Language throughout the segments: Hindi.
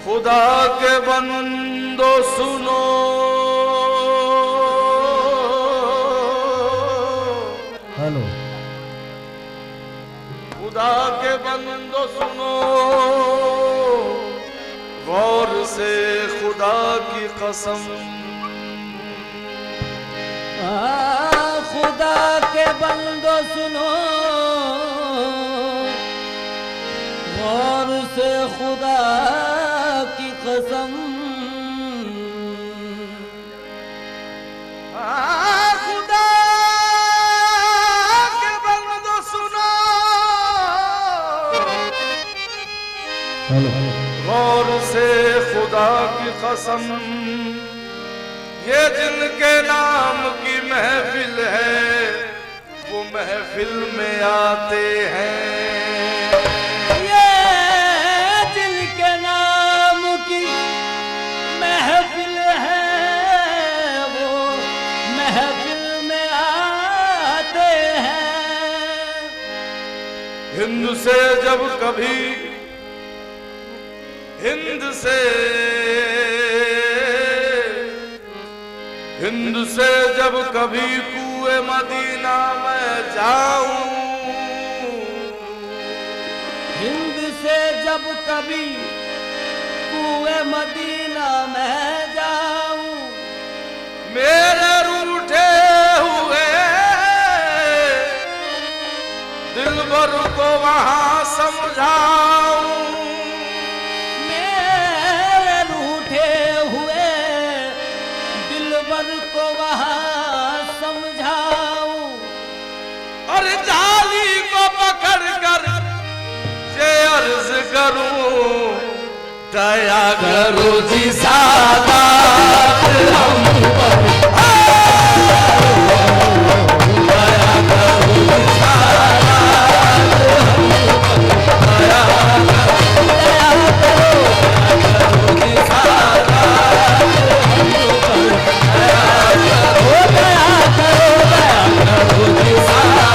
खुदा के बंदो सुनो, हेलो। खुदा के बंदो सुनो, गौर से खुदा की कसम। खुदा के बंदो सुनो, गौर से खुदा की कसम। खुदा के बंदो सुनो, गौर से खुदा की कसम। ये जिनके नाम की महफिल है, वो महफिल में आते हैं। ये जिनके नाम की महफिल है, वो महफिल में आते हैं। हिंद से जब कभी, हिंद से जब कभी कुएं मदीना में जाऊं, हिंद से जब कभी कुएं मदीना में जाऊं, मेरे रूठे हुए दिलबर को वहां समझाऊं। मेरे रूठे हुए दिलबर को वहां समझाऊं। और जाली को पकड़ कर ये अर्ज करूं, दया करो जी सादात हम पर। दया करो जी सादात हम पर। दया करो जी सादात हम पर। दया करो जी सादात।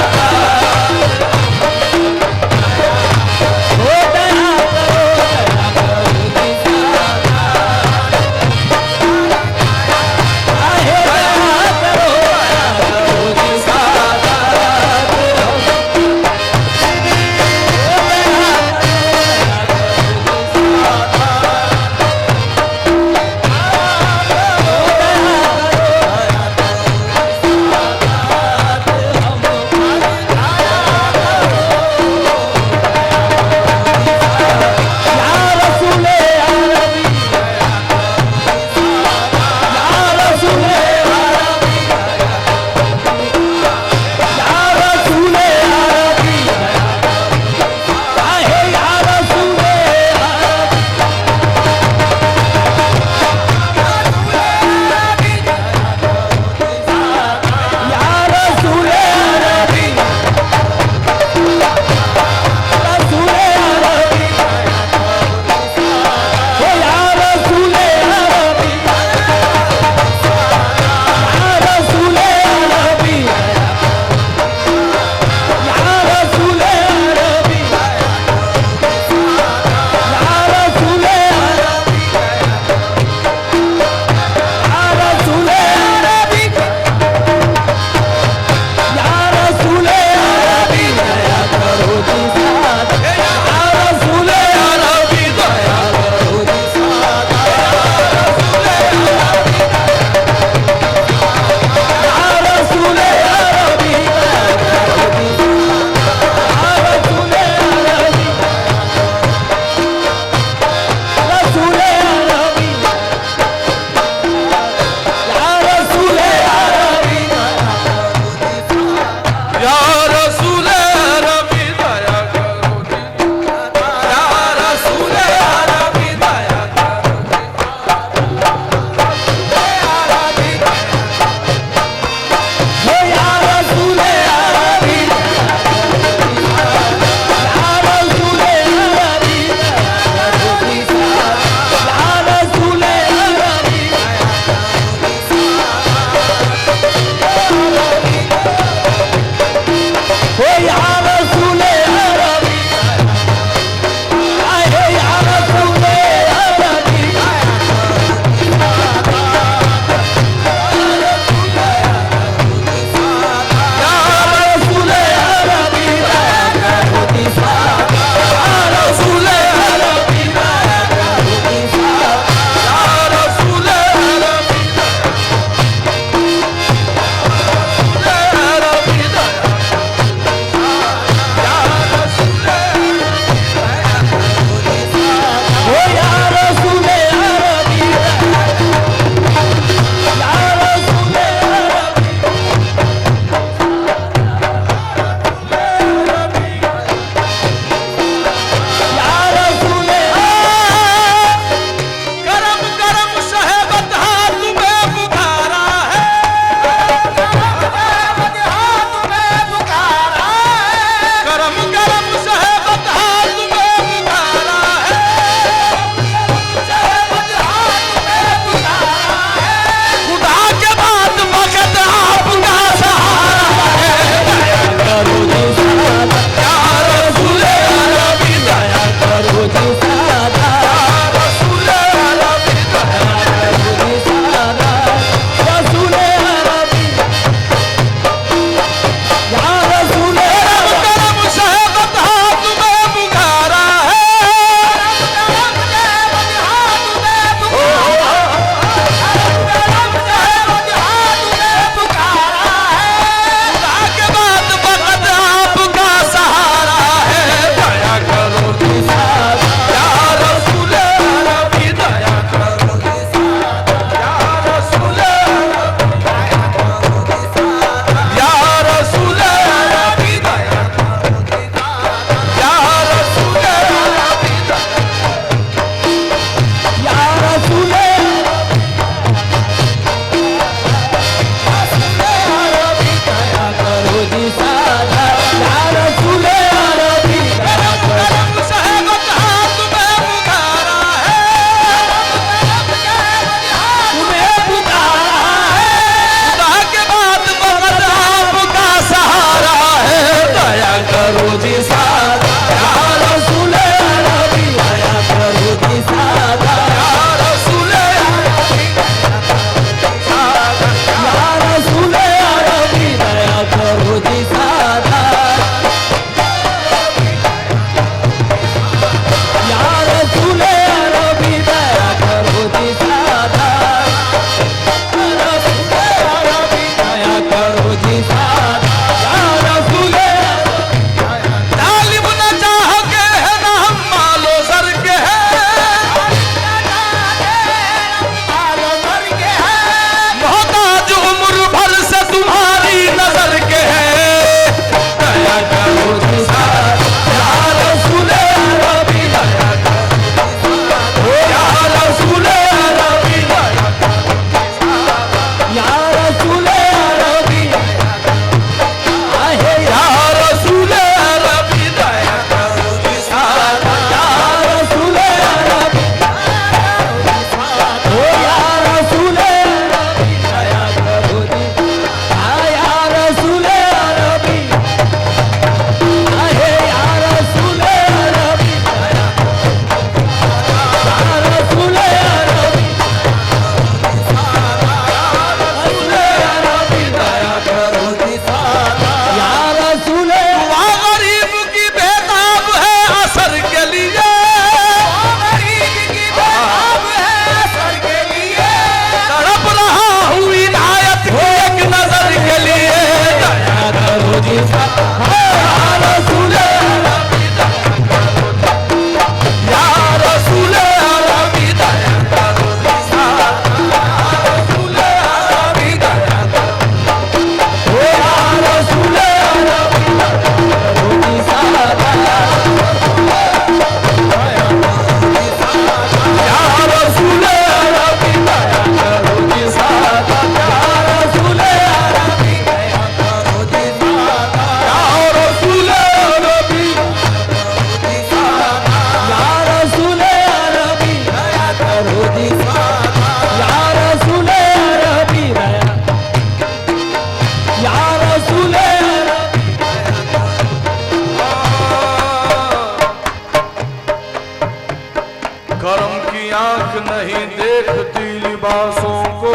देखती लिबासों को,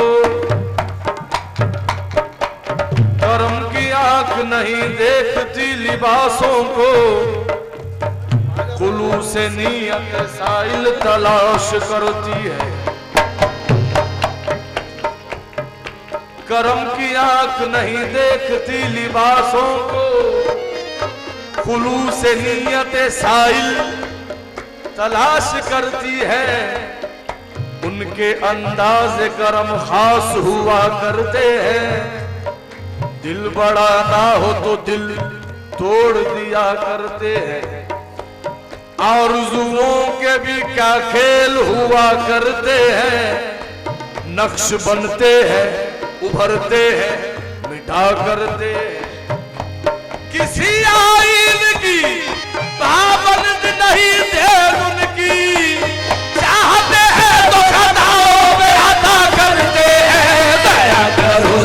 कर्म की आंख नहीं देखती लिबासों को, कुलू से नीयत साइल तलाश करती है। कर्म की आंख नहीं देखती लिबासों को, कुलू से नीयत साइल तलाश करती है। उनके अंदाज कर्म खास हुआ करते हैं, दिल बड़ा ना हो तो दिल तोड़ दिया करते हैं। आरज़ुओं के भी क्या खेल हुआ करते हैं, नक्श बनते हैं, उभरते हैं, मिटा करते हैं। किसी आईन की पाबंद नहीं थे उनकी, चाहते हैं तो खताओं में अता करते हैं। दया करो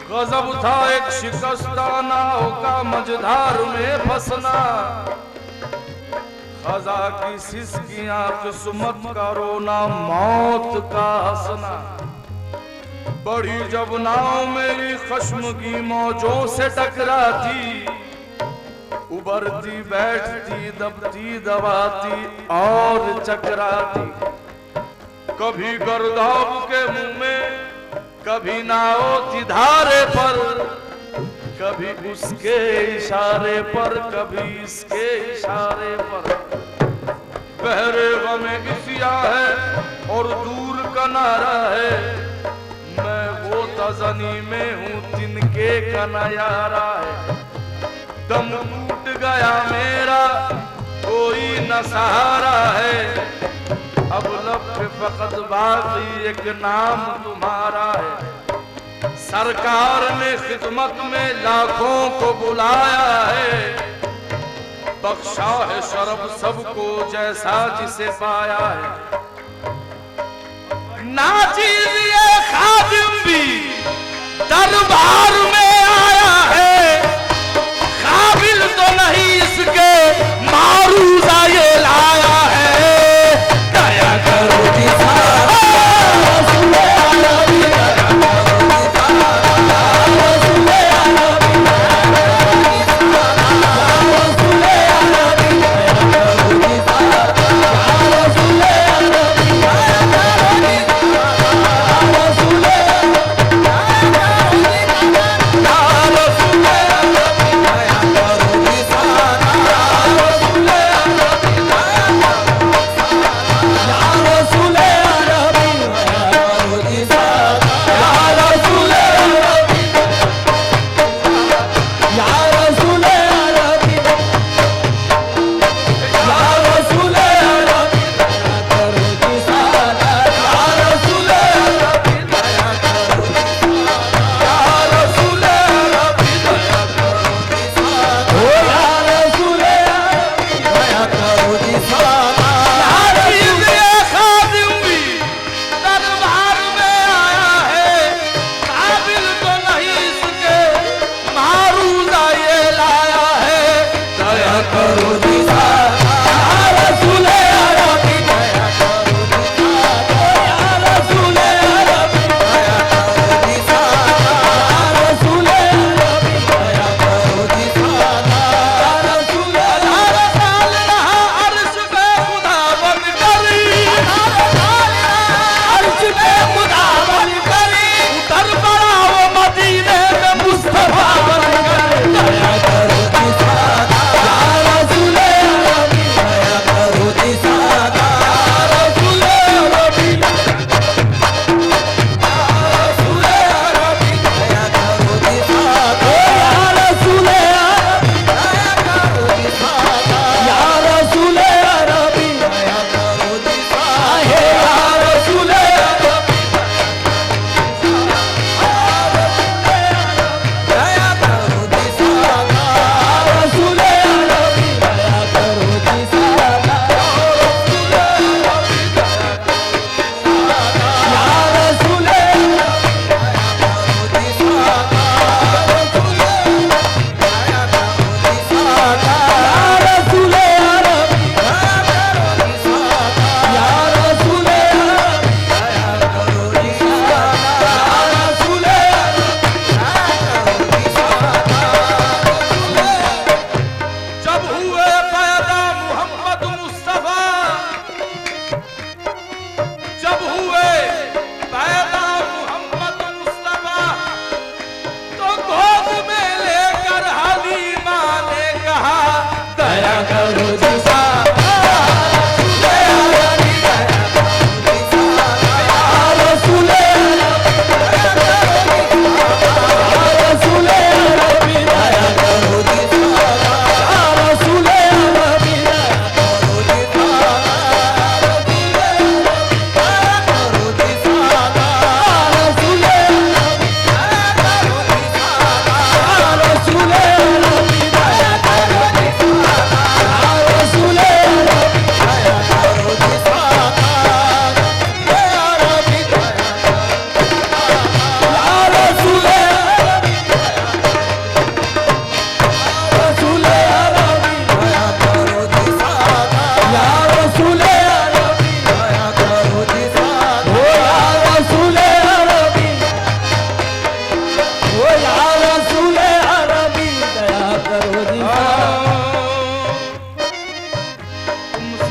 गजब था एक शिकस्ता नाव का मझधार में फंसना, खजा की सिसकियां किस्मत का रोना, मौत का हंसना। बड़ी जब नाव मेरी खश्म की मौजों से टकराती, उबरती बैठती दबती दबाती और चकराती। कभी गर्दाब के मुंह में, कभी नाव थी धारे पर, कभी उसके इशारे पर, कभी इसके इशारे पर। बहरे गमे इसिया है और दूर का नारा है, मैं वो तजनी में हूँ तिनके का नयारा है। दम टूट गया मेरा, कोई न सहारा है, अब लब पे फकत बाकी एक नाम तुम्हारा है। सरकार ने खिदमत में लाखों को बुलाया है, बख्शा है शरफ सबको जैसा जिसे पाया है। नाचीज ये खादिम भी दरबार में आया है, काबिल तो नहीं इसके मारूजा ये लाया है। दया करो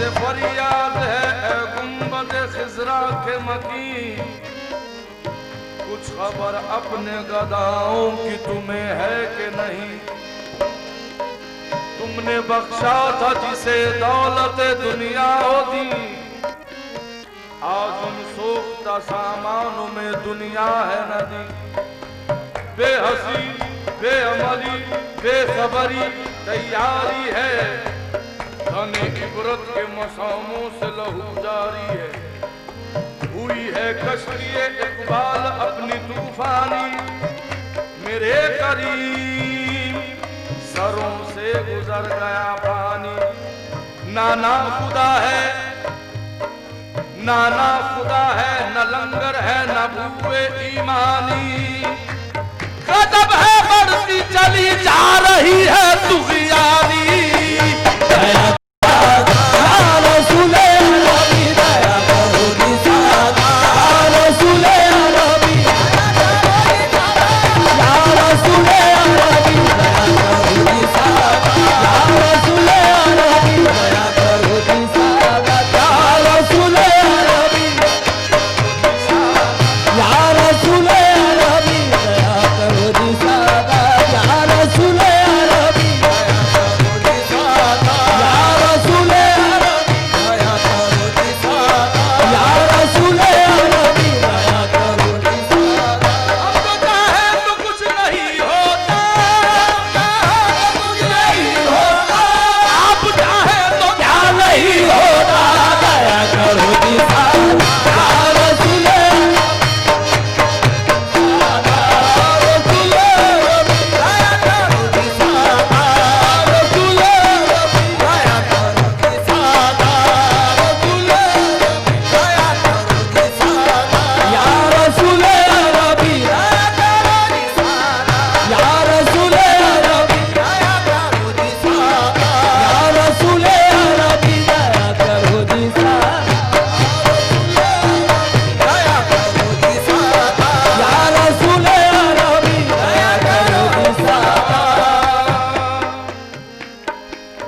से फरियाद है ए गुंबद खिजरा के मकीन, कुछ खबर अपने गदाओं की तुम्हें है कि नहीं। तुमने बख्शा था जिसे दौलत दुनिया होती, आज उन सोख्ता सामानों में दुनिया है नदी। बेहसी बेअमली बेखबरी तैयारी है, धने इबरत के मसामों से लहू जारी है। हुई है कश्ती इकबाल अपनी तूफानी, मेरे करीम सरों से गुजर गया पानी। नाना खुदा है नाना खुदा है, न लंगर है न भूए ईमानी। गजब है बढ़ती चली जा रही है तुग़यानी।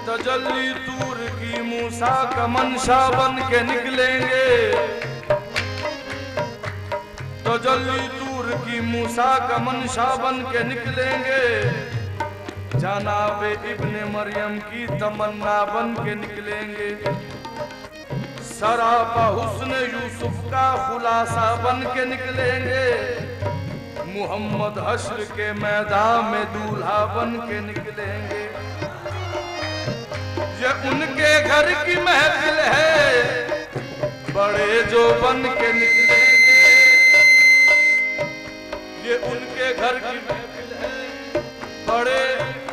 तजल्ली तूर की मूसा का मंशा बन के निकलेंगे, तजल्ली तूर की मूसा का मंशा बन के निकलेंगे। जनाबे इब्ने मरियम की तमन्ना बन के निकलेंगे। सरापा हुस्न यूसुफ का खुलासा बन के निकलेंगे। मुहम्मद हश्र के मैदान में दूल्हा बन के निकलेंगे। ये उनके घर की महफिल है, बड़े जो बन के निकलेंगे। ये उनके घर की महफिल है, बड़े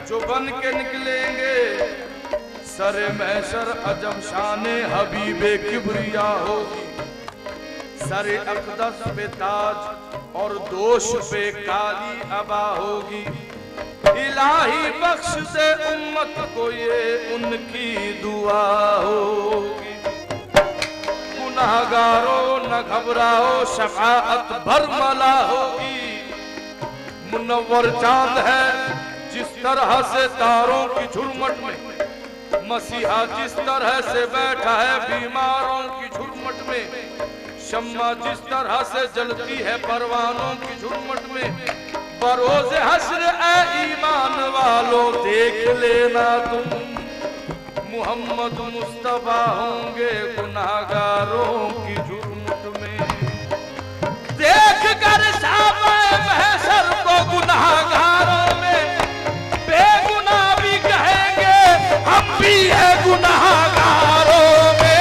जो बन के निकलेंगे। सरे महशर अजब शाने हबीबे किबरिया होगी। सरे अक़दस पे ताज और दोष पे काली अबा होगी। इलाही बख्श से उम्मत को ये उनकी दुआ होगी। गुनाहगारों न घबराओ, शफाअत भरमला होगी। मुनव्वर चांद है जिस तरह से तारों की झुरमुट में, मसीहा जिस तरह से बैठा है बीमारों की झुरमुट में। शम्मा जिस तरह से जलती है परवानों की झुरमुट में। बरोज़े हश्र ए ईमान वालों देख लेना तुम, मुहम्मद मुस्तफा होंगे गुनाहगारों की झुरमुट में। देख कर साफ़े महशर को गुनाहगारों में, बेगुनाह भी कहेंगे हम भी है गुनाहगारों में।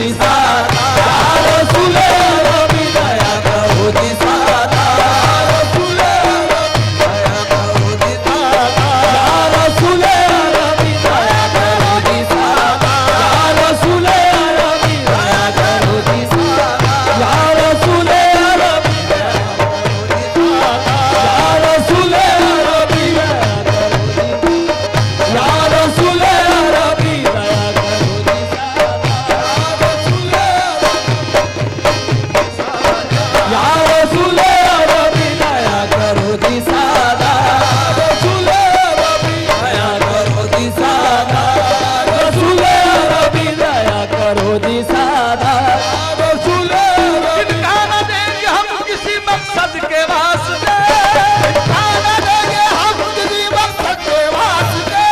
जी सादा, या रसूल अरबी दया करो जी सादा, रसूल अरबी दया करो जी सादा, या रसूल अरबी दया करो जी सादा, या रसूल अरबी दया करो जी सादा, या रसूल अरबी दया करो जी सादा, या रसूल अरबी दया करो जी, या रसूल अरबी दया करो जी सादा, या रसूल अरबी दया करो जी सादा, रसूल अरबी दया करो जी सादा, रसूल अरबी दया करो जी सादा, रसूल इनका न देंगे हम किसी मकसद के वास्ते, इनका न देंगे हम किसी मकसद के वास्ते,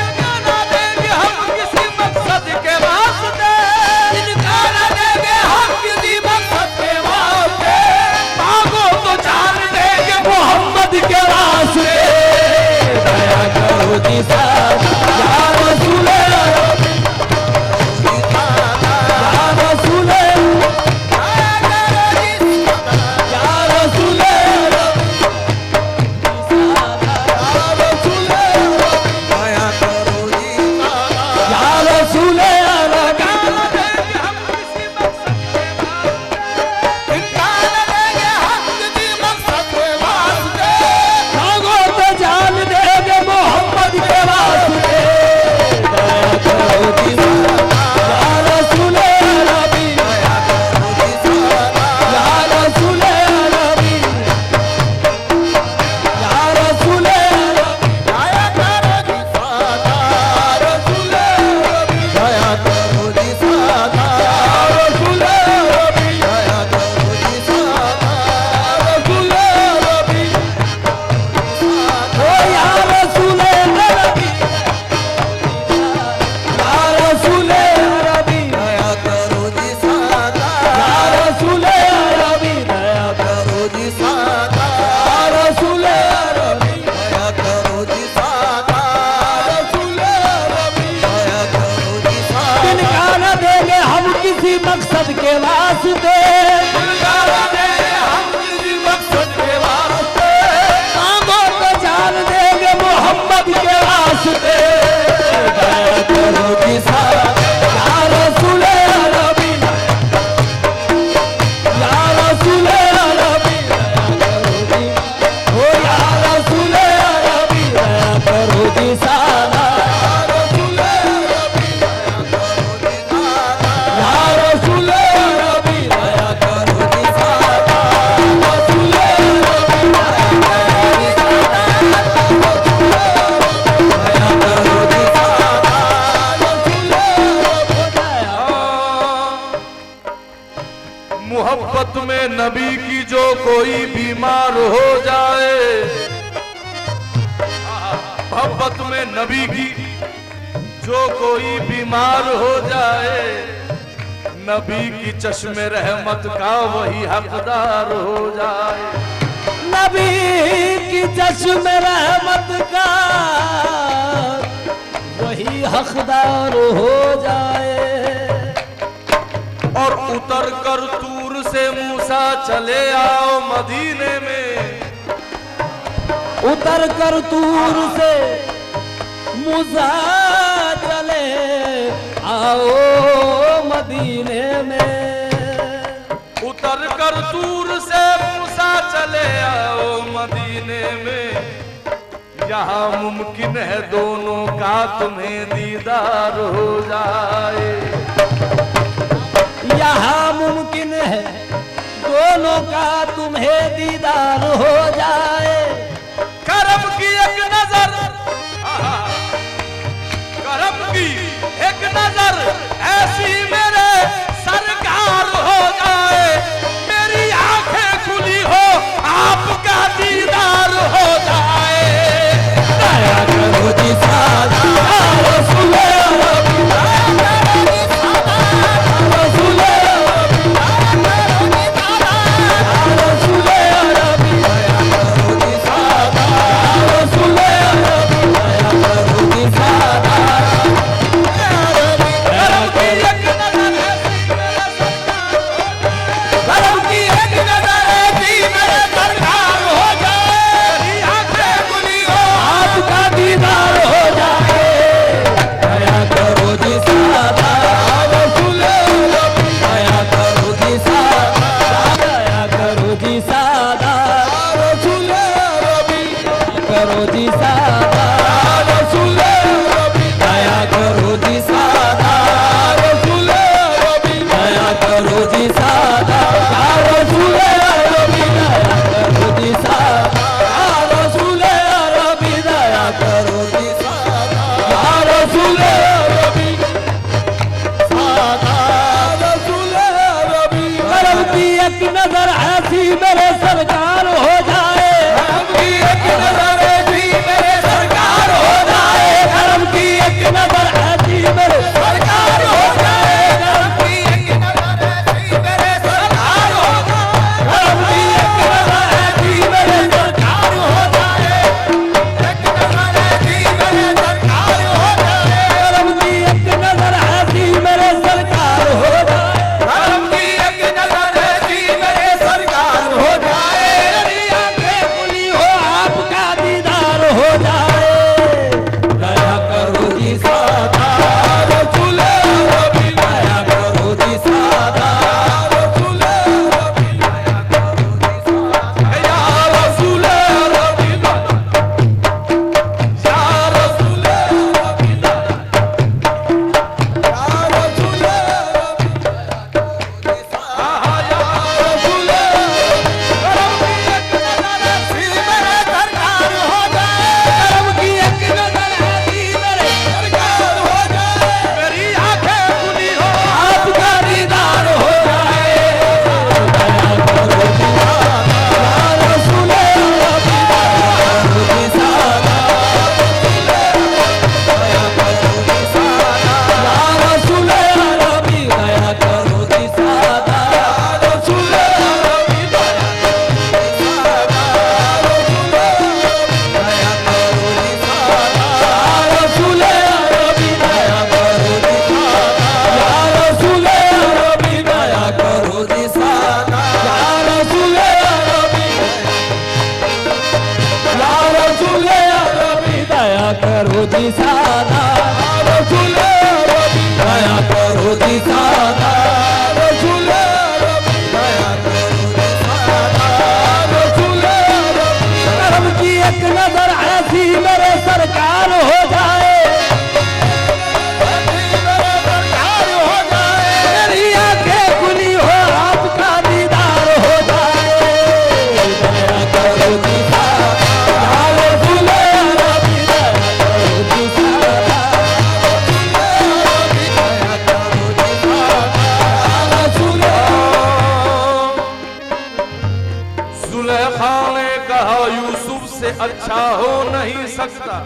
इनका न देंगे हम किसी मकसद के वास्ते, इनका न देंगे हम किसी मकसद के वास्ते, मांगो तो जान देंगे मोहम्मद के वास्ते, दया करो जी सादा, या रसूल अरबी जी सादा, या रसूल या रसूल अरबी जी सादा, या रसूल दया करो जी सादा, या रसूल अरबी इनका न देंगे हम किसी मकसद के वास्ते, मांगो तो जान देंगे मोहम्मद के वास्ते, दया करो जी सादा, या रसूल अरबी दया करो जी सादा, या रसूल अरबी, या रसूल अरबी दया करो जी सादा, रसूल अरबी दया करो जी सादा, रसूल अरबी दया करो जी सादा, रसूल अरबी ओ या रसूल अरबी, या रसूल अरबी दया करो जी सादा, या रसूल अरबी दया करो जी सादा, या रसूल अरबी दया करो जी सादा, रसूल अरबी दया करो जी सादा, इनका न देंगे हम किसी मकसद के वास्ते, इनका न देंगे हम किसी मकसद के वास्ते, मांगो तो जान देंगे मोहम्मद के वास्ते, दया करो जी सादा, या रसूल अरबी, या रसूल अरबी दया करो जी, ओ या रसूल अरबी दया करो जी सादा, रसूल अरबी दया करो जी सादा, या रसूल अरबी दया करो जी सादा, रसूल अरबी दया करो जी सादा, रसूल अरबी दया करो जी सादा, रसूल अरबी दया मोहब्बत में नबी की जो कोई बीमार हो जाए, मोहब्बत में नबी की जो कोई बीमार हो जाए, नबी की चश्मे रहमत का वही हकदार हो जाए, नबी की चश्म रहमत का वही हकदार हो जाए, और उतर कर तूर से मूसा चले आओ मदीने में, उतर कर तूर से मूसा चले आओ मदीने में, उतर कर तूर से मूसा चले आओ मदीने में, यहाँ मुमकिन है दोनों का तुम्हें दीदार हो जाए, यहाँ मुमकिन है दोनों का तुम्हें दीदार हो जाए, करम की एक नजर, करम की एक नजर ऐसी मेरे सरकार हो जाए, मेरी आंखें खुली हो आपका दीदार हो जाए, दया करो जी सादा, रसूल अरबी दया करो जी सादा, रसूल अरबी दया करो जी सादा, रसूल अरबी दया करो जी सादा, रसूल अरबी दया करो जी सादा, करम की एक नजर ऐसी जी सादा, या रसूल अरबी दया करो जी सादा, या रसूल अरबी दया करो जी सादा, या रसूल अरबी सादा, रसूल अरबी। करम की एक नजर ऐसी मेरे सरकार हो जाए, करम की एक नजर ऐसी मेरे सरकार हो जाए, करम की एक नजर ऐसी मेरे सरकार हो जाए, करम की एक नजर ऐसी मेरे सरकार हो जाए, करम की एक नजर ऐसी मेरे सरकार हो जाए, एक नजर ऐसी मेरे सरकार हो जाए, करम की एक नजर ऐसी मेरे सरकार हो जाए, करम की एक नजर ऐसी मेरे सरकार हो जाए, मेरी आंखें खुली हो आपका दीदार हो जाए, दया करो जी सादा, रसूल अरबी दया करो जी सादा, रसूल अरबी दया करो जी सादा, या रसूल अरबी दया, या रसूल अरबी दया, या रसूल अरबी दया करो जी सादा, या रसूल करम की एक नजर ऐसी मेरे सरकार हो जाए, करम की एक नजर ऐसी मेरे सरकार हो जाए, मेरी आंखें खुली हो आपका दीदार हो जाए, दया करो जी सादा, या रसूल अरबी दया करो जी सादा, दया करो जी सादा, या रसूल अरबी दया करो जी सादा, रसूल अरबी दया करो जी सादा, रसूल दया करो जी सादा, रसूल अरबी दया करो जी सादा, या रसूल अरबी दया करो जी सादा, या रसूल अरबी, या रसूल अरबी दया करो जी सादा, रसूल अरबी दया करो जी सादा, रसूल अरबी दया करो जी सादा, रसूल अरबी। करम की एक नजर ऐसी मेरे सरकार हो जाए, ऐसी मेरे सरकार हो जाए, मेरी आंखें खुली हो आपका दीदार हो जाए, दया करो जी सादा, या रसूल अरबी दया करो जी सादा, रसूल अरबी दया करो जी सादा, रसूल जुलेखा ने कहा यूसुफ से अच्छा हो नहीं सकता,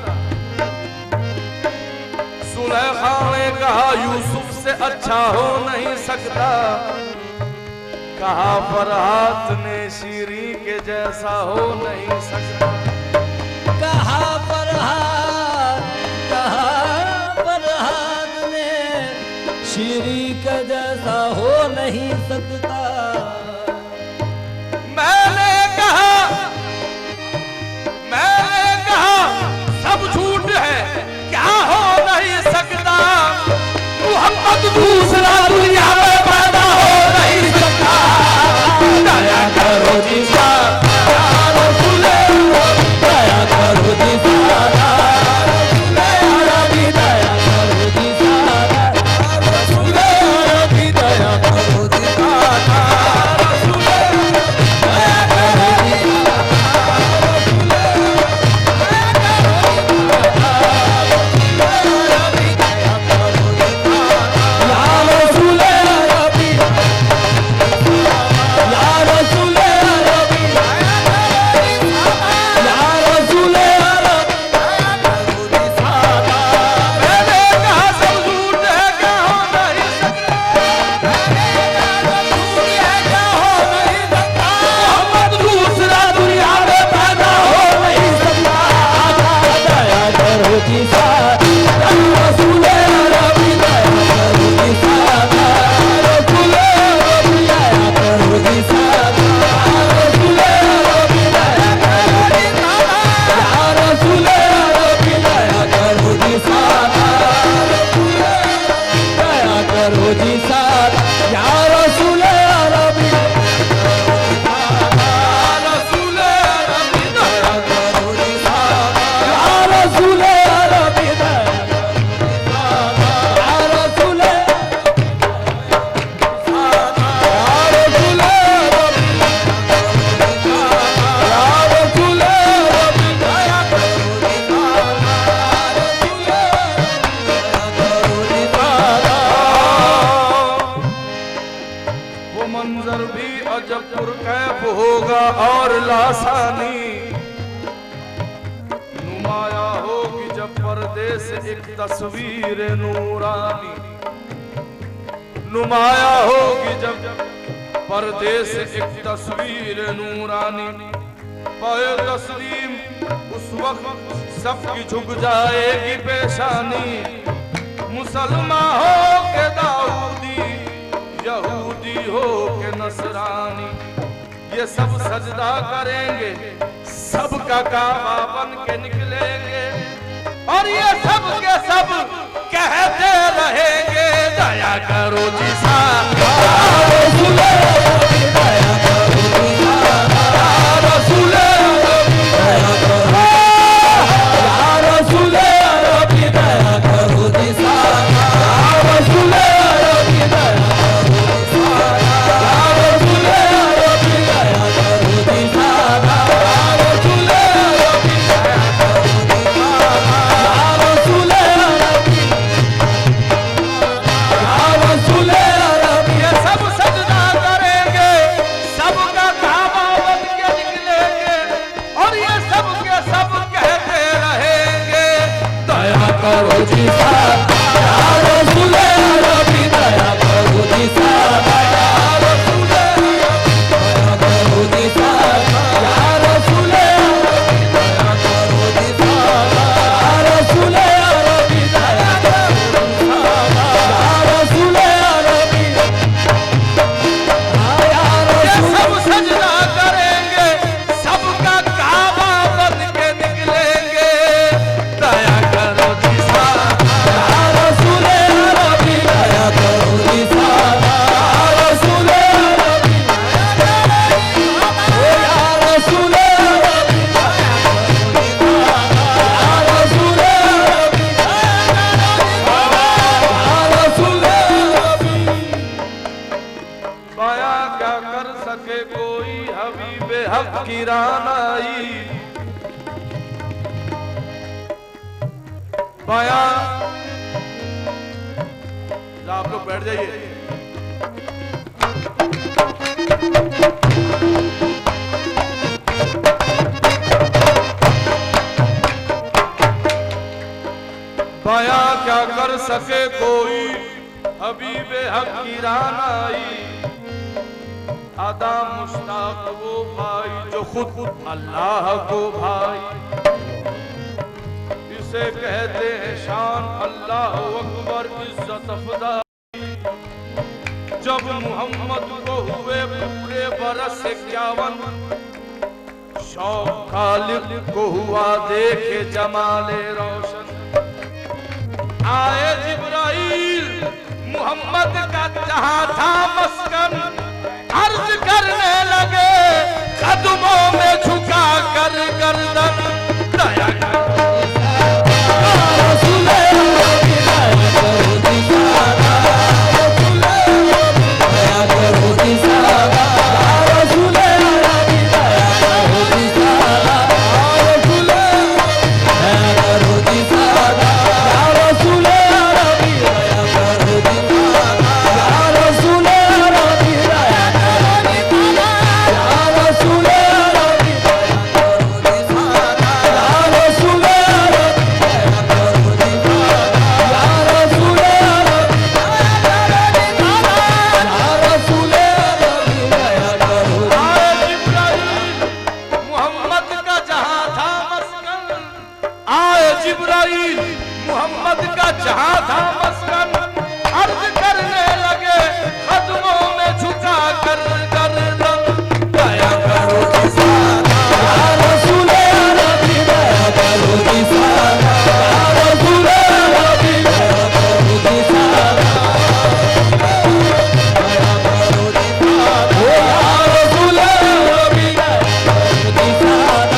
जुलेखा ने कहा यूसुफ से अच्छा हो नहीं सकता, कहा फरहात ने शीरी के जैसा हो नहीं सकता, कहा फरहाद ने शीरी का जैसा हो नहीं सकता, मैंने कहा सब झूठ है क्या हो नहीं सकता, मोहम्मद दूसरा दुनिया में पैदा हो नहीं सकता, दया करो जी सादा, रसूल दया करो जी सादा, रसूल अरबी दया करो जी सादा, रसूल अरबी दया करो जी सादा, रसूल दया करो जी सादा, रसूल मंजर भी अजब पुरकैफ होगा और लासानी। नुमाया होगी जब पर्दे से एक तस्वीर नूरानी। नुमाया होगी जब पर्दे से एक तस्वीर नूरानी। पाए तस्लीम उस वक्त सबकी झुक जाएगी पेशानी। मुसलमान हो के दाऊदी, यहूदी हो के नसरानी, ये सब सजदा करेंगे, सबका काबा बन के निकलेंगे और ये सब के सब कहते रहेंगे दया करो जी साहब, दया करो जी साहब, रसूल अरबी दया करो, या रसूल अरबी दया करो जी साहब, रसूल अरबी दया करो जी साहब, रसूल अरबी दया करो जी साहब, रसूल अरबी दया करो जी साहब, रसूल अरबी, रसूल अरबी। ये सब सजदा करेंगे, सबका काबा बन के निकलेंगे और ये सब के सब कहते रहेंगे दया करो जी साहब, या रसूल अरबी दया करो जी साहब, या रसूल अरबी दया करो जी साहब, या रसूल अरबी दया करो जी साहब, या रसूल अरबी दया करो जी साहब, या रसूल अरबी, ये सब सजदा करेंगे, सबका काबा बन के निकलेंगे दया करो जी साहब, या रसूल अरबी दया करो जी साहब, या रसूल अरबी, या रसूल अरबी दया करो जी साहब, या रसूल अरबी, या रसूल अरबी। बयां क्या कर सके कोई हबीबे हक की रानाई। बयां, आप लोग बैठ जाइए। बयां क्या कर सके कोई हबीबे हक की रानाई। अदा मुश्ताक वो भाई जो खुद अल्लाह को भाई, इसे कहते हैं शान अल्लाह अकबर इज्जत अफजाई। जब मोहम्मद को हुए पूरे बरस 51, शौक खालिद को हुआ देखे जमाले रोशन। आए जिब्राइल मोहम्मद का जहां था मस्कन, अर्ज करने लगे कदमों में झुका कर गर्दन दया करो रसूल अरबी दया करो जी साहब, रसूल अरबी दया करो जी साहब, रसूल अरबी दया करो जी साहब, रसूल दया करो जी साहब, रसूल अरबी दया करो जी साहब, रसूल अरबी दया जिब्राइल मोहम्मद का जहां था मस्कन, अर्ज करने लगे कदमों में झुका कर गर्दन दया करो जी साहब, या रसूल अरबी दया करो जी साहब, या रसूल अरबी दया करो जी साहब, दया करो जी साहब, या रसूल अरबी दया करो जी साहब।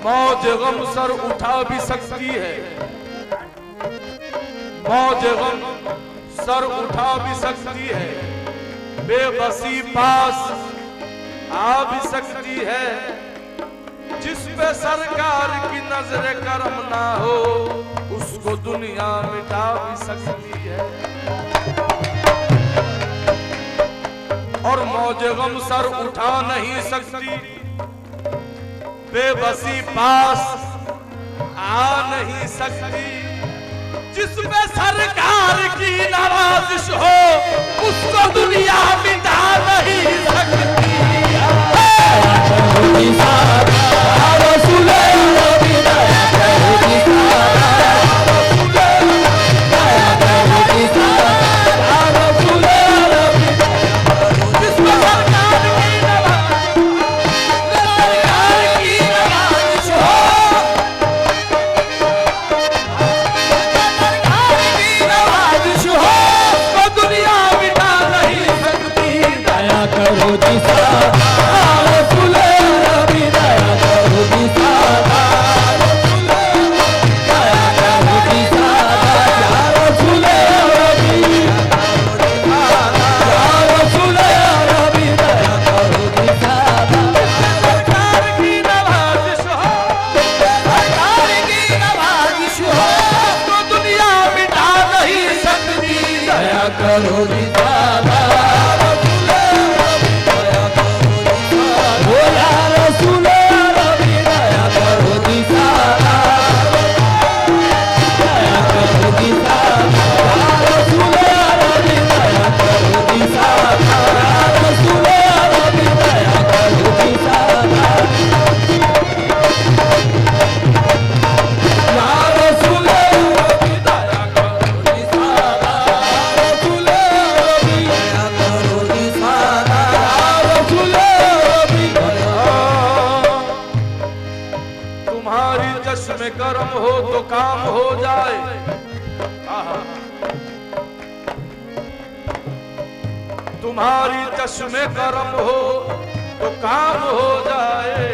मौज गम सर उठा भी सकती है, मौज गम सर उठा भी सकती है, बेबसी पास आ भी सकती है। जिस पे सरकार की नजर करम ना हो उसको दुनिया मिटा भी सकती है। और मौज गम सर उठा नहीं सकती, बेबसी पास आ नहीं सकती। जिसमें सरकार की नवाजिश हो उसको दुनिया मिटा नहीं सकती। चश्मे गर्म हो तो काम हो जाए, तुम्हारी चश्मे गर्म हो तो काम हो जाए।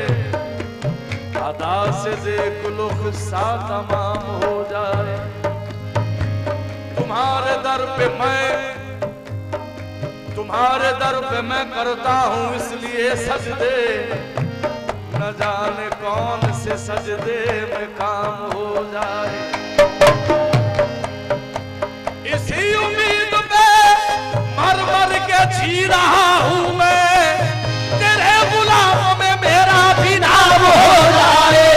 अदा से देख लो गुस्सा तमाम हो जाए। तुम्हारे दर पे मैं करता हूँ इसलिए सजदे, न जाने कौन से सजदे में काम हो जाए। इसी उम्मीद पे मर मर के जी रहा हूँ मैं, तेरे गुलामों में मेरा भी नाम हो जाए।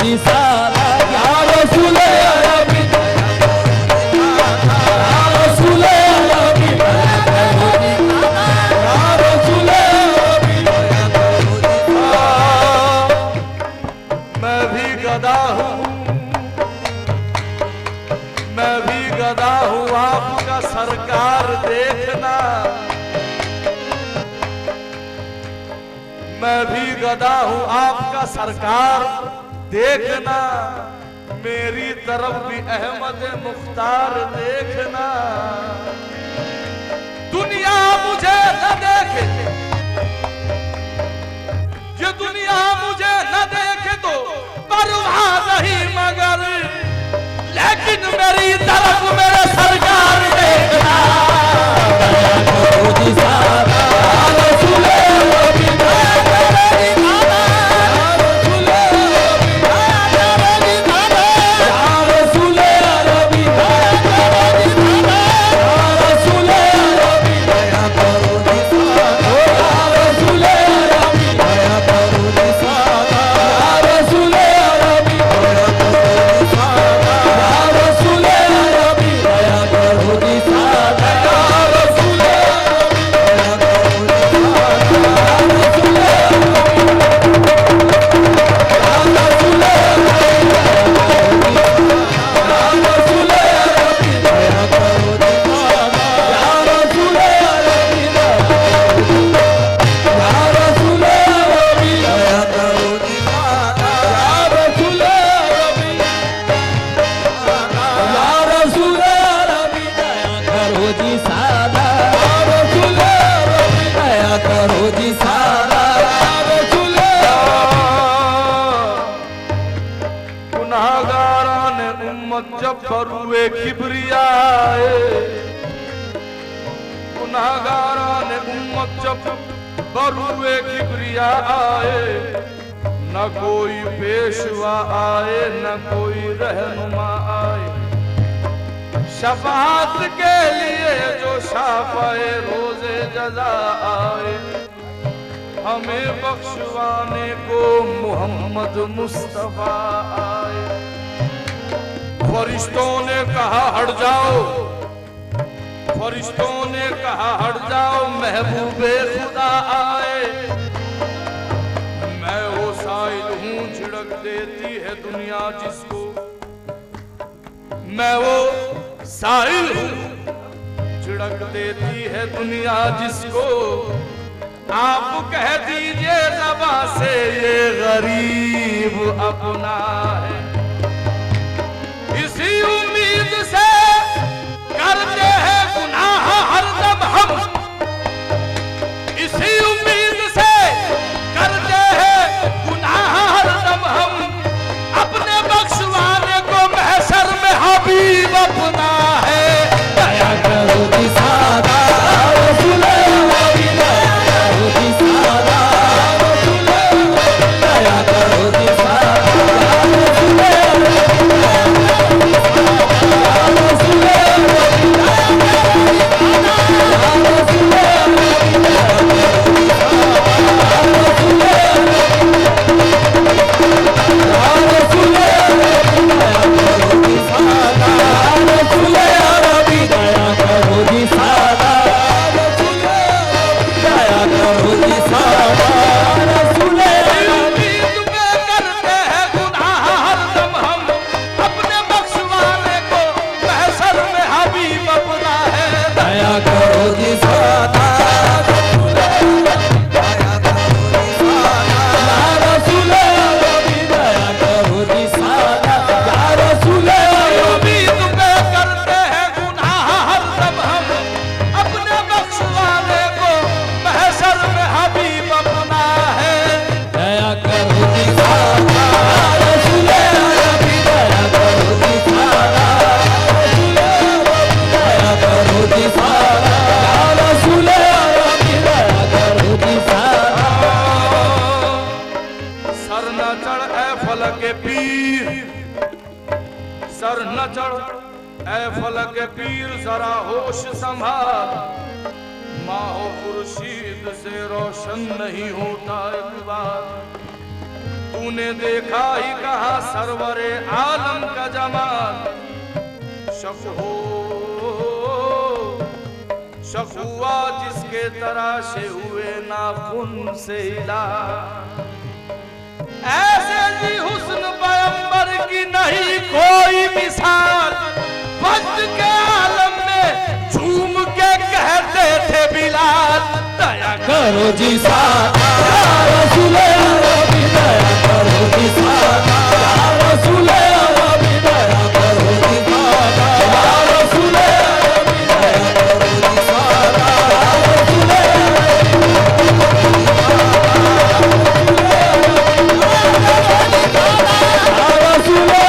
जी सादा या रसूल अरबी या रसूल अरबी दया करो जी या रसूल अरबी दया करो जी। मैं भी गदा हूँ, मैं भी गदा हूँ, आपका सरकार देखना। मैं भी गदा हूँ, आपका सरकार देखना। मेरी तरफ भी अहमद मुख्तार देखना। दुनिया मुझे न देखे, ये दुनिया मुझे न देखे तो परवाह नहीं, मगर लेकिन मेरी तरफ मेरे सरकार देखना। दया करो जी सादा या रसूल अरबी दया करो जी सादा या रसूल अरबी दया करो जी सादा या रसूल अरबी दया करो जी सादा या रसूल अरबी दया करो जी सादा या रसूल अरबी दया करो जी सादा या रसूल अरबी दया करो जी सादा या रसूल अरबी दया करो जी सादा या रसूल अरबी दया करो जी सादा दया करो जी सादा गुनाहगारा ने उम्मत जब बरुए किबरियाए, गुनाहगारा ने उम्मत जब बरुए किबरिया आए, न कोई पेशवा आए न कोई रहनुमा आए। शफाअत के लिए जो शाफ़ाए रोज़े जज़ा आए, हमें बख्शवाने को मोहम्मद मुस्तफा आए। फरिश्तों ने कहा हट जाओ, फरिश्तों ने कहा हट जाओ, महबूबे खुदा आए। मैं वो साइल हूँ झिड़क देती है दुनिया जिसको, मैं वो साइल हूँ झिड़क देती है दुनिया जिसको। आप कह दीजिए ज़बा से ये गरीब अपना है। इसी उम्मीद से करते हैं गुनाह हरदम हम, इसी उम्मीद से करते हैं गुनाह हरदम हम। अपने बख्शवाने को महशर में हबीब अपना है। दया करो जी सादा रसूल अरबी दया करो जी सादा रसूल दया करो जी सादा रसूल रसूल सर न चढ़ ऐ फलक पीर, जरा होश संभाल। माहो खुर्शीद से रोशन नहीं होता इकबाल। तूने देखा ही कहा सरवरे आलम का जमाल। शक हुआ जिसके तराशे हुए नाखून से हिला। ऐसे जी हुस्न पैगंबर की नहीं कोई मिसाल। वक्त के आलम में झूम के कहते थे बिलाल, दया करो जी सादा या रसूले अरबी, दया करो जी सादा या रसूले अरबी, दया करो जी सादा या रसूले अरबी, दया करो जी सादा या रसूले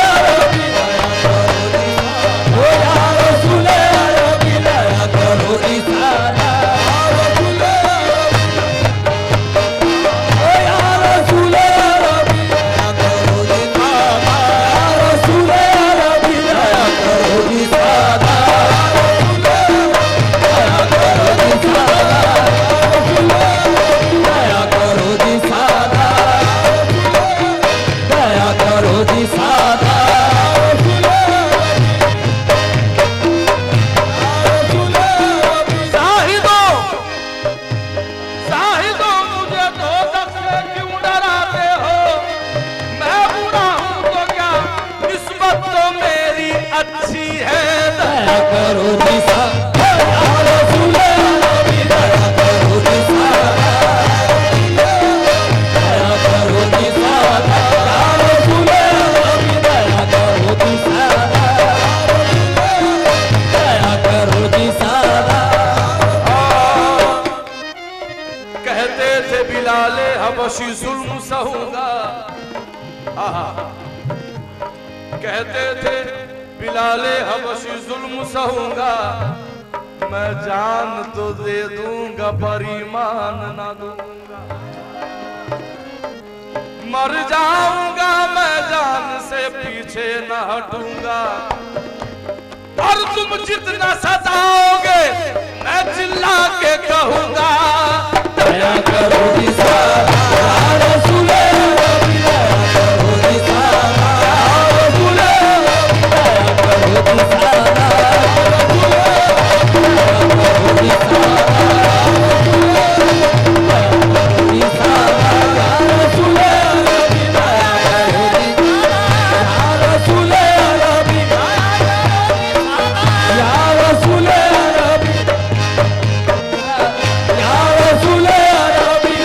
हबशी जुल्म सहूंगा। कहते थे बिलाले हबशी जुल्म सहूंगा, मैं जान तो दे दूंगा पर ईमान ना दूंगा। मर जाऊंगा मैं जान से पीछे न हटूंगा, और तुम जितना सताओगे मैं चिल्ला के कहूंगा, दया करो जी सादा या रसूले अरबी, दया करो जी सादा या रसूले अरबी, दया करो जी सादा या रसूले अरबी, दया करो जी सादा या रसूले अरबी, दया करो जी सादा या रसूले अरबी, या रसूले अरबी, या रसूले अरबी,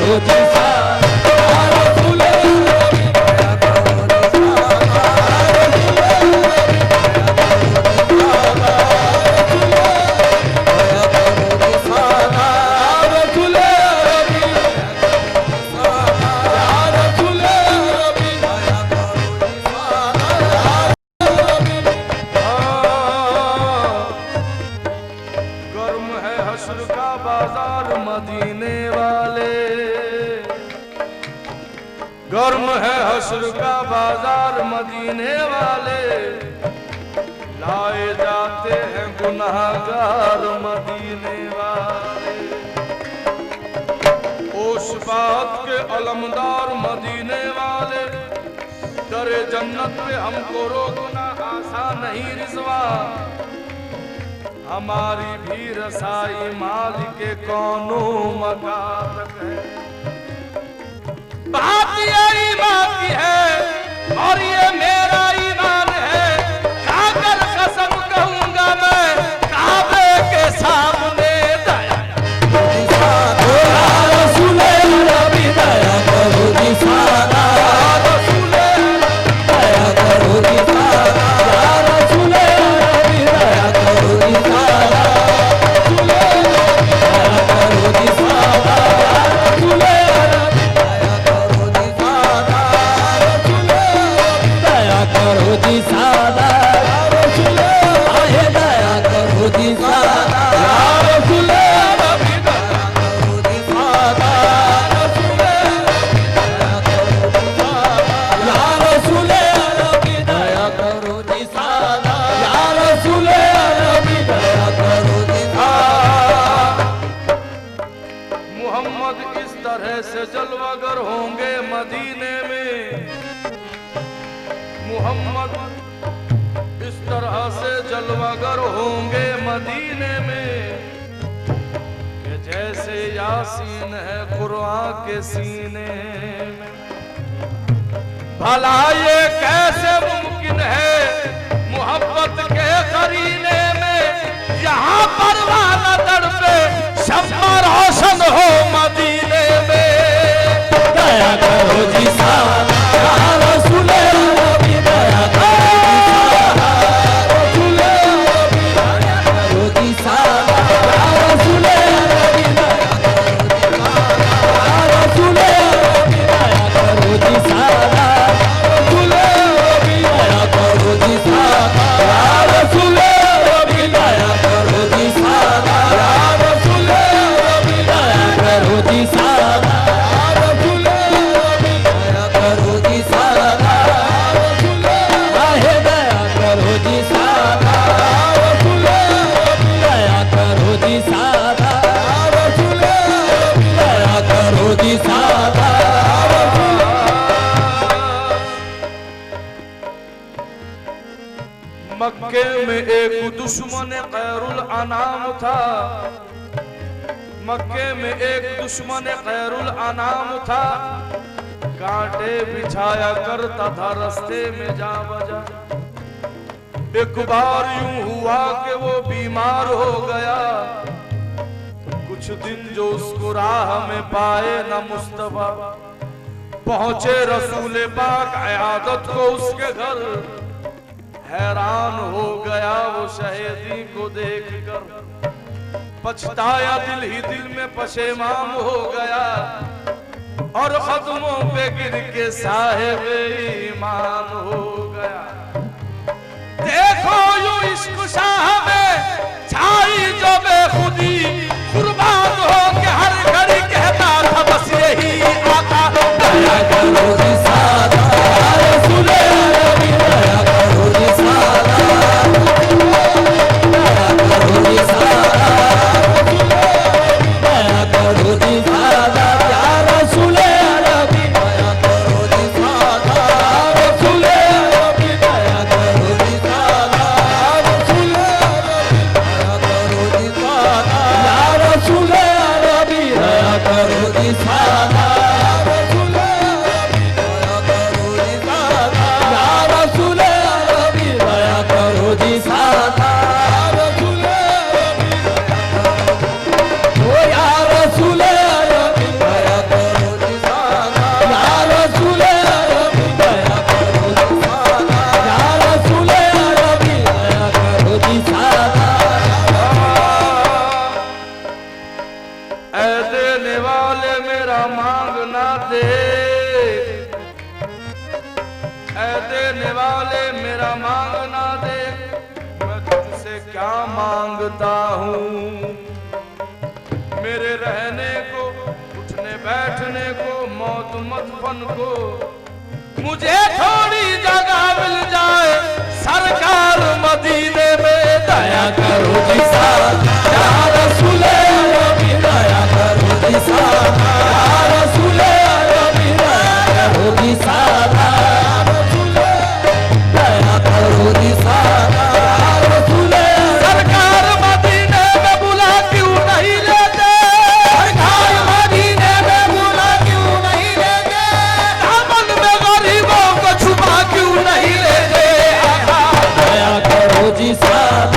करो जी सादा, या रसूल अरबी दया करो जी सादा, रसूल अरबी या रसूल अरबी दया करो जी सादा, या रसूल अरबी गर्म है हश्र का बाजार मदीने वाले, गर्म है हश्र का बाजार मदीने वाले, लाए जाते हैं गुनाहगार मदीने वाले। ओश बात के अलमदार मदीने वाले, दरे जन्नत पे हमको रोकना आसान नहीं रिज़वा, हमारी भी रसाई माल के कौनो मकान तक है। बात ये ईमान की है और ये मेरा ईमान है, खाकर कसम कहूंगा मैं काबे के सामने दया या रसूल अरबी दया करो जी सादा, दया करो जी सादा, या रसूल अरबी दया करो जी सादा, दया करो जी सादा, या रसूल अरबी दया करो जी सादा, दया करो जी सादा, या रसूल आहे दया करो जी सादा, या रसूल अरबी दया करो जी सादा, या रसूल अरबी दया करो जी सादा, या रसूल अरबी दया करो जी सादा। मोहम्मद इस तरह से जलवागर होंगे मदीने में, मोहम्मद इस तरह से जलवागर होंगे मदीने में, कि जैसे यासीन है कुरान के सीने में। भला ये कैसे मुमकिन है मोहब्बत के करीने में, यहाँ परवाना दर पे शम्मा रोशन हो मदीने में। दया करो जी सादा, या रसूल अरबी दया करो जी सादा, या रसूल अरबी दया करो जी सादा, या रसूल अरबी दया करो जी सादा, या रसूल अरबी दया करो जी सादा, या रसूल अरबी दया करो जी सादा, या रसूल आहे दया करो जी सादा, या रसूल अरबी दया करो जी सादा, या रसूल अरबी दया करो जी सादा, या रसूल मक्के में एक दुश्मन खैरुल अनाम था, मक्के में एक दुश्मन खैरुल अनाम था, कांटे बिछाया करता था रास्ते में जा बजा। एक बार यूं हुआ कि वो बीमार हो गया, कुछ दिन जो उसको राह में पाए न मुस्तफा, पहुंचे रसूल पाक इयादत को उसके घर, हैरान हो गया वो शहीदी को देखकर, पछताया दिल ही दिल में पशेमान हो गया, और कदमों पे गिर के साहिब ईमान हो गया। देखो यूं इश्क शाह में छाई जो बेखुदी, कुर्बान हो के हर घड़ी कहता था बस यही आका। दया करो जी सादा, या रसूल अरबी दया करो जी सादा, दया करो जी सादा, दया करो जी सादा, या रसूल अरबी दया करो जी सादा, या रसूल अरबी दया करो जी सादा, या रसूल अरबी दया मांगना दे, मैं तुझसे क्या मांगता हूँ। मेरे रहने को, उठने बैठने को, मौत मदफन को, मुझे थोड़ी जगह मिल जाए सरकार मदीने में। दया करो जी या रसूले नबी, दया करो जी या रसूले नबी, दया करो जी दया करो जी सरकार मदीने में बुला क्यों नहीं लेते, सरकार मदीने में बुला क्यों नहीं लेते, दामन में गरीबों को छुपा क्यों नहीं लेते। दया करो जी सब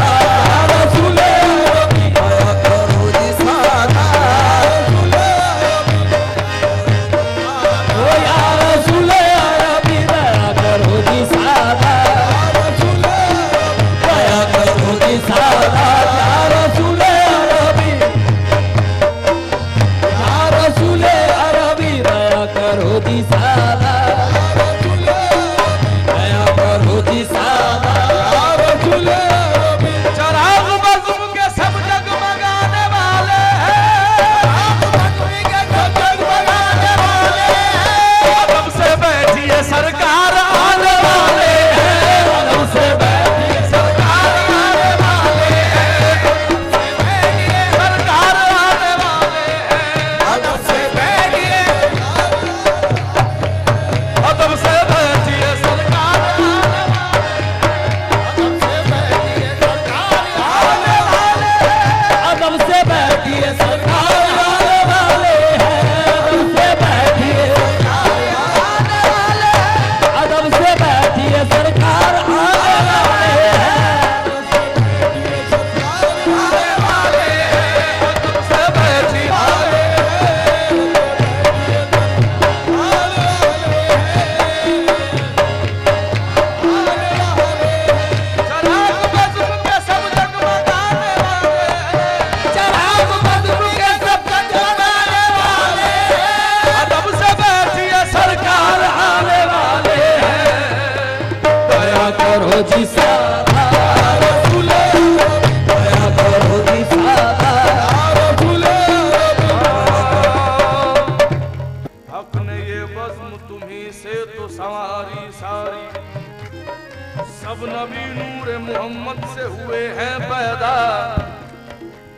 नबी नूर मोहम्मद से हुए हैं पैदा,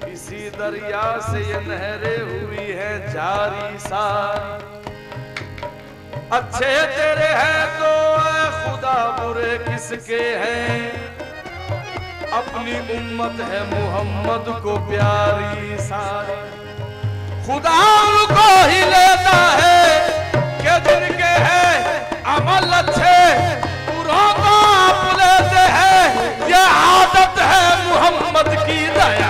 इसी दरिया से ये नहरें हुई हैं जारी सारी। अच्छे तेरे हैं तो ऐ खुदा बुरे किसके हैं, अपनी उम्मत है मोहम्मद को प्यारी सारी। खुदा उनको ही लेता है कि जिनके हैं अमल अच्छे, बुरों को आप लेते हैं, ये आदत है मोहम्मद की। दया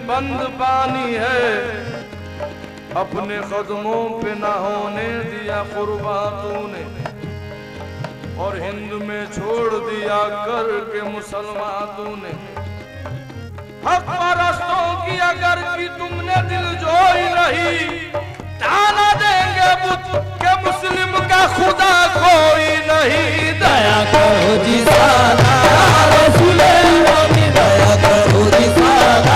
बंद पानी है, अपने कदमों पे ना होने दिया कुर्बान तूने, और हिंद में छोड़ दिया करके मुसलमान तूने। हक परस्तों की अगर की तुमने दिल जोई नहीं, ताना देंगे बुत के मुस्लिम का खुदा कोई नहीं। दया करो जी सादा रसूले नबी, दया करो जी सादा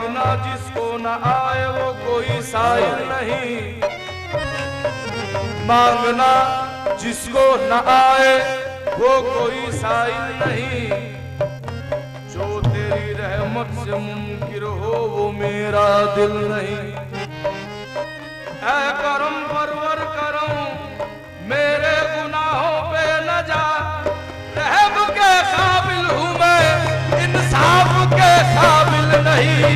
मांगना जिसको न आए वो कोई साइल नहीं, मांगना जिसको न आए वो कोई साइल नहीं, जो तेरी रहमत से मुमकिन हो वो मेरा दिल नहीं। ऐ करम परवर करम मेरे गुनाहों पे न जा, रहम के काबिल हूँ मैं इंसाफ के काबिल नहीं।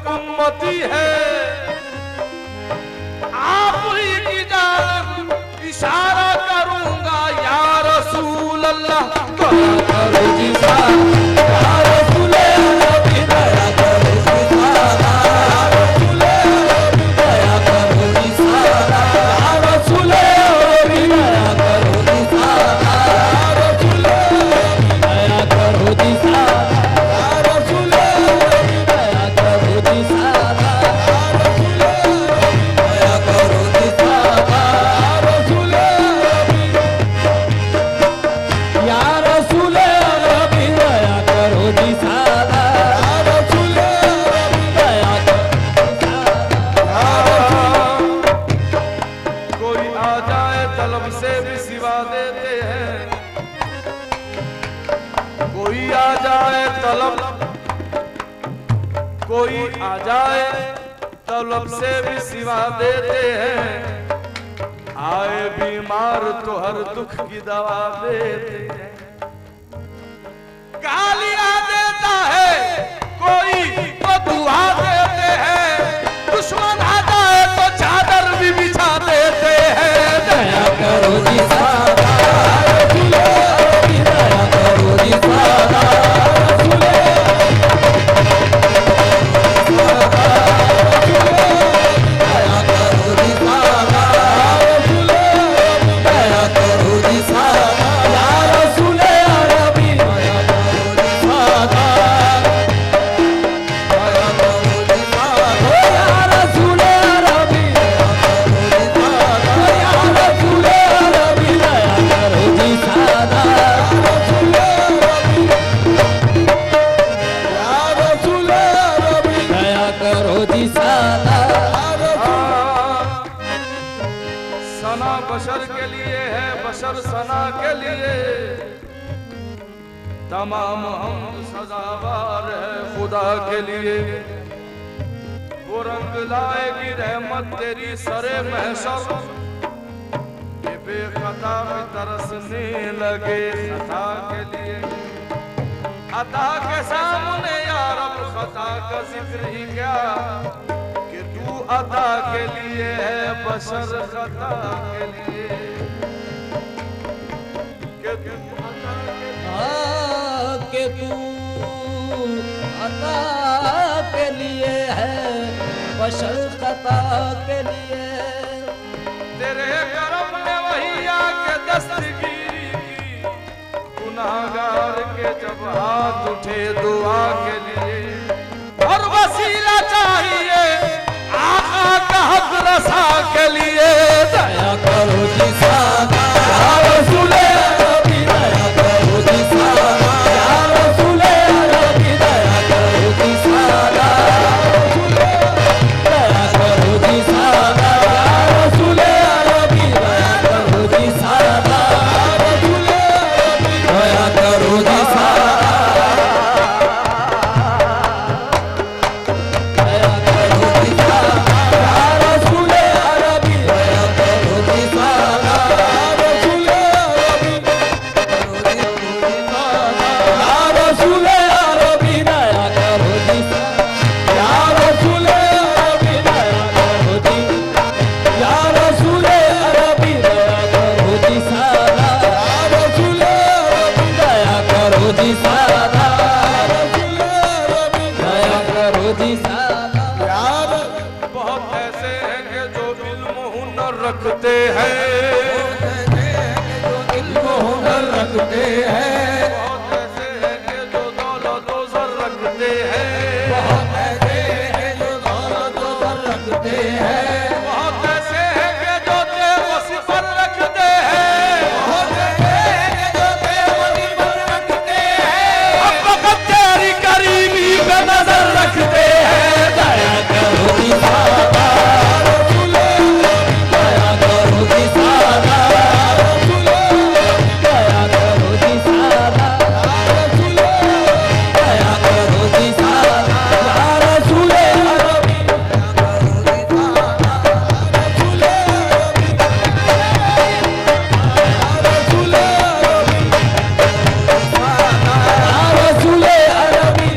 उम्मती है आप ही की जान इशारा करूंगा या रसूल अल्लाह करो जिसा या रसूल अल्लाह दया करो जिसा या रसूल दया करो जिसा या रसूल दया करो जिसा या रसूल दया करो जिसा कोई आ जाए तलब से भी सिवा देते हैं, आए बीमार तो हर दुख की दवा देते हैं। गालियां देता है कोई तो दुआ देते हैं, दुश्मन आ जाए तो चादर भी बिछा देते हैं। दया करो जी सादा दया करो जी सादा बशर के लिए है, बशर सना के लिए तमाम हम सजावार है खुदा के लिए। वो रंग लाएगी रहमत तेरी सरे महशर, ये बेखता भी तरसने लगे खता के लिए। अता के सामने या रब खता का जिक्र ही क्या, तू अता के लिए है बशर खता के लिए, कि तू अता के लिए है बशर खता के लिए। तेरे करम ने वही आके दस्तगीरी की, गुनाहगार के जब हाथ उठे दुआ के लिए। और वसीला चाहिए आका का हक रसा के लिए। दया करो जी सादा या रसूल अरबी दया करो जी सादा या रसूल अरबी दया करो जी सादा दया करो जी सादा या रसूल अरबी हैं, जो दिल को हुनर रखते हैं, बहुत ऐसे हैं कि जो दौलत व ज़र रखते हैं, बहुत ऐसे हैं जो दौलत व ज़र रखते हैं, बहुत ऐसे हैं कि जो तेग व सिफर रखते हैं, बहुत ऐसे हैं जो बेवफाई पर रखते हैं। अब वक़्त तेरी करीबी पे नजर रखते हैं। दया करो दिसादा रसूले, दया करो दिसादा रसूले, दया करो दिसादा रसूले, दया करो दिसादा रसूले, दया करो दिसादा रसूले, रसूले अरबी,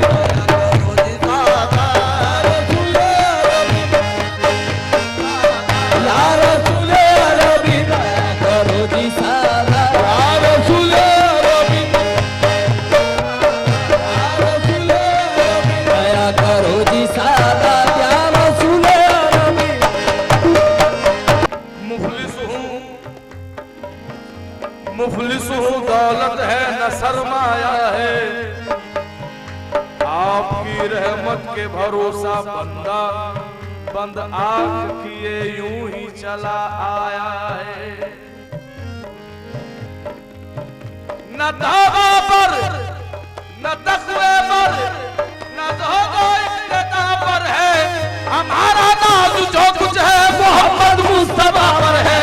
या रसूले अरबी, दया करो दिसादा, या रसूले अरबी, या रसूले अरबी, दया करो दिसादा, या रसूले अरबी। मुफलिस हूँ, दौलत है न सरमाया है, आपकी रहमत के भरोसा बंदा बंद आंख किए यूं ही चला आया है। न दावा पर न तक़वे पर न ज़ोगो इफ्तिता पर है, हमारा नाज जो कुछ है मोहम्मद मुस्तफा पर है।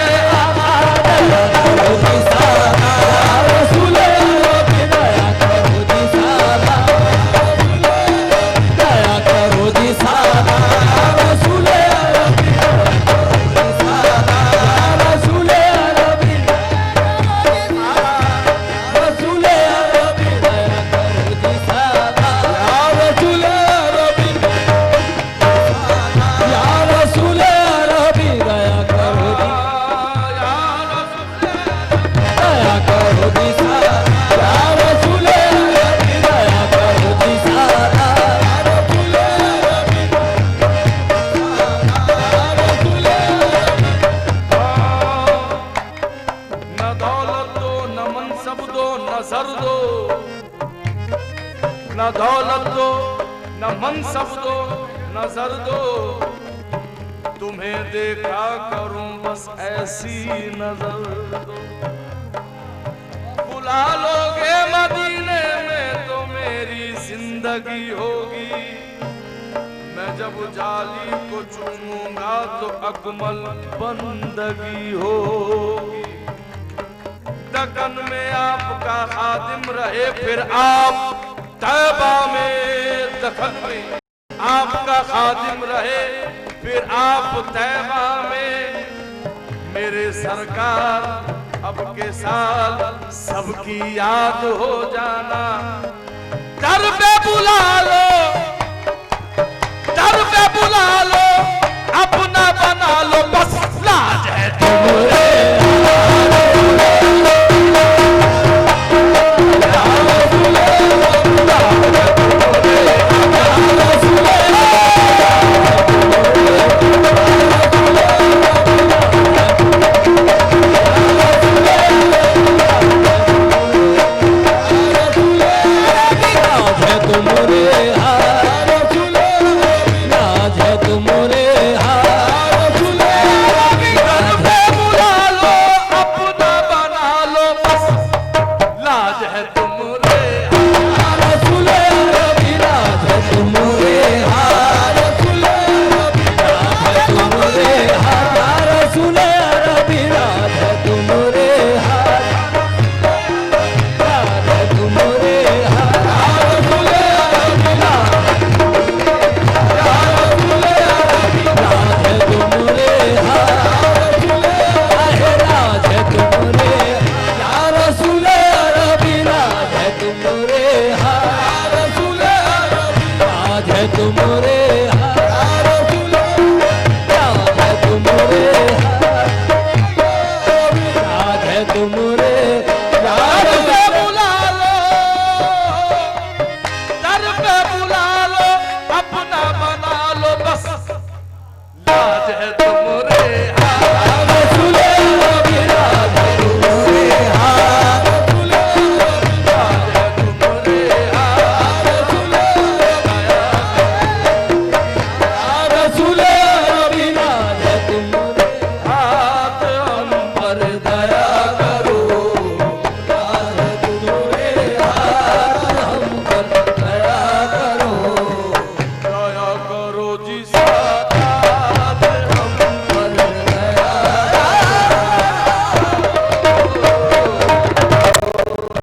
न दौलत दो न मनसब दो न जर दो, तुम्हें देखा करूं बस ऐसी नजर दो। बुला लोगे मदीने में तो मेरी जिंदगी होगी, मैं जब जाली को चूमूंगा तो अकमल बंदगी होगी। दकन में आपका खादिम रहे फिर आप तैबा में, दखन में आपका खादिम रहे फिर आप तैबा में। मेरे सरकार अब के साल सबकी याद हो जाना, दर पे बुला लो, दर पे बुला लो, अपना बना लो, बस लाज है